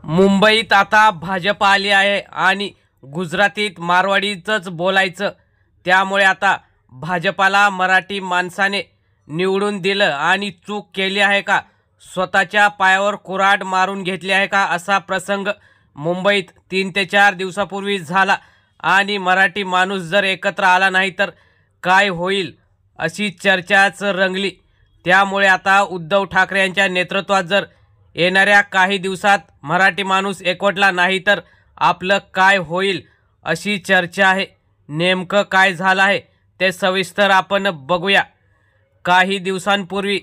मुंबईत आता भाजप आली आहे आणि गुजरातीत मारवाडीचंच बोलायचं। त्यामुळे आता भाजपाला मराठी माणसाने निवडून दिलं आणि चूक केली आहे का, स्वतःच्या पायावर कुऱ्हाड मारून घेतली आहे का, असा प्रसंग मुंबईत 3 ते 4 दिवसापूर्वी झाला। आणि मराठी माणूस जर एकत्र आला नाही तर काय होईल अशी चर्चाच रंगली। त्यामुळे आता उद्धव ठाकरे यांच्या नेतृत्वात जर येणाऱ्या काही दिवसात मराठी माणूस एकवटला नाही तर आपलं काय होईल अशी चर्चा आहे। नेमकं काय झालं आहे ते सविस्तर आपण बघूया। काही दिवसांपूर्वी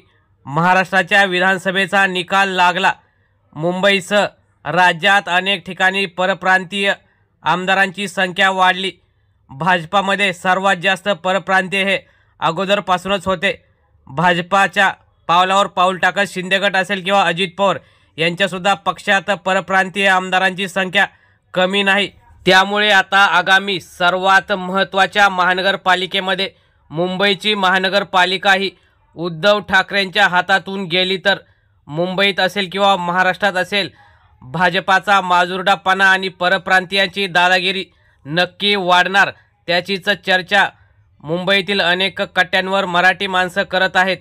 महाराष्ट्राच्या विधानसभेचा निकाल लागला। मुंबईसह राज्यात अनेक ठिकाणी परप्रांतीय आमदारांची संख्या वाढली। भाजपामध्ये सर्वात जास्त परप्रांतीय हे अगोदरपासूनच होते। भाजपाच्या पावलावर पाऊल टाकत शिंदे गट असेल किंवा अजित पवार यांच्यासुद्धा पक्षात परप्रांतीय आमदारांची संख्या कमी नाही। त्यामुळे आता आगामी सर्वात महत्त्वाच्या महानगरपालिकेमध्ये मुंबईची महानगरपालिका ही उद्धव ठाकरेंच्या हातातून गेली तर मुंबईत असेल किंवा महाराष्ट्रात असेल भाजपाचा माजुरडापणा आणि परप्रांतीयांची दादागिरी नक्की वाढणार, त्याचीच चर्चा मुंबईतील अनेक कट्ट्यांवर मराठी माणसं करत आहेत।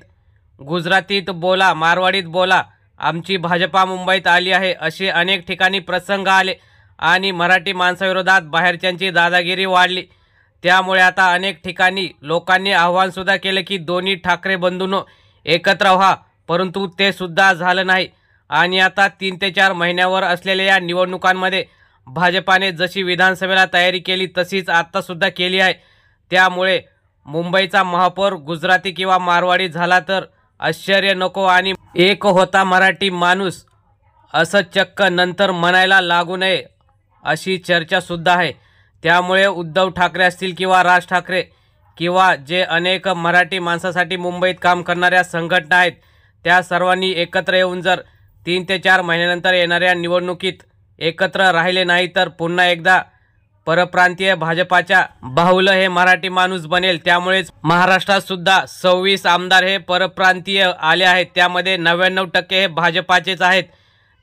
गुजरातीत बोला, मारवाडीत बोला, आमची भाजपा मुंबईत आली आहे असे अनेक ठिकाणी प्रसंग आले आणि मराठी माणसाविरोधात बाहेरच्यांची दादागिरी वाढली। त्यामुळे आता अनेक ठिकाणी लोकांनी आव्हान सुद्धा केले की दोन्ही ठाकरे बंधूंनो एकत्र व्हा, परंतु ते सुद्धा झालं नाही। आणि आता 3 ते 4 महिन्यावर असलेल्या या निवडणुकांमध्ये भाजपाने जशी विधानसभेला तयारी केली तशीच आता सुद्धा केली आहे। त्यामुळे मुंबईचा महापौर गुजराती किंवा मारवाडी झाला तर आश्चर्य नको आणि एक होता मराठी माणूस असं चक्क नंतर म्हणायला लागू नये अशी चर्चा सुद्धा आहे। त्यामुळे उद्धव ठाकरे असतील किंवा राज ठाकरे किंवा जे अनेक मराठी माणसासाठी मुंबईत काम करणाऱ्या संघटना आहेत त्या सर्वांनी एकत्र येऊन जर 3 ते 4 महिन्यानंतर येणाऱ्या निवडणुकीत एकत्र राहिले नाही तर पुन्हा एकदा परप्रांतीय भाजपाच्या बाहुलं हे मराठी माणूस बनेल। त्यामुळेच महाराष्ट्रात सुद्धा 26 आमदार हे परप्रांतीय आले आहेत, त्यामध्ये 99% हे भाजपाचेच आहेत।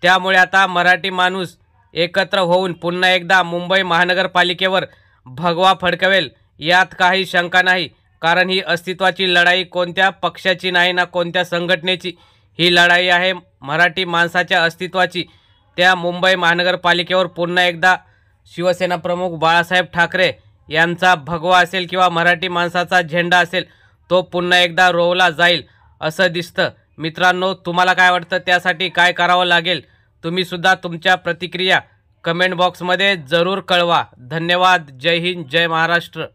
त्यामुळे आता मराठी माणूस एकत्र होऊन पुन्हा एकदा मुंबई महानगरपालिकेवर भगवा फडकवेल यात काही शंका नाही। कारण ही अस्तित्वाची लढाई कोणत्या पक्षाची नाही ना कोणत्या संघटनेची, ही लढाई आहे मराठी माणसाच्या अस्तित्वाची। त्या मुंबई महानगरपालिकेवर पुन्हा एकदा शिवसेना प्रमुख बाळासाहेब ठाकरे यांचा भगवा असेल किंवा मराठी माणसाचा झेंडा असेल तो पुन्हा एकदा रोवला जाईल असं दिसतं। मित्रांनो, तुम्हाला काय वाटतं, त्यासाठी काय करावं लागेल? तुम्ही सुद्धा तुमच्या प्रतिक्रिया कमेंट बॉक्समध्ये जरूर कळवा। धन्यवाद। जय हिंद, जय महाराष्ट्र।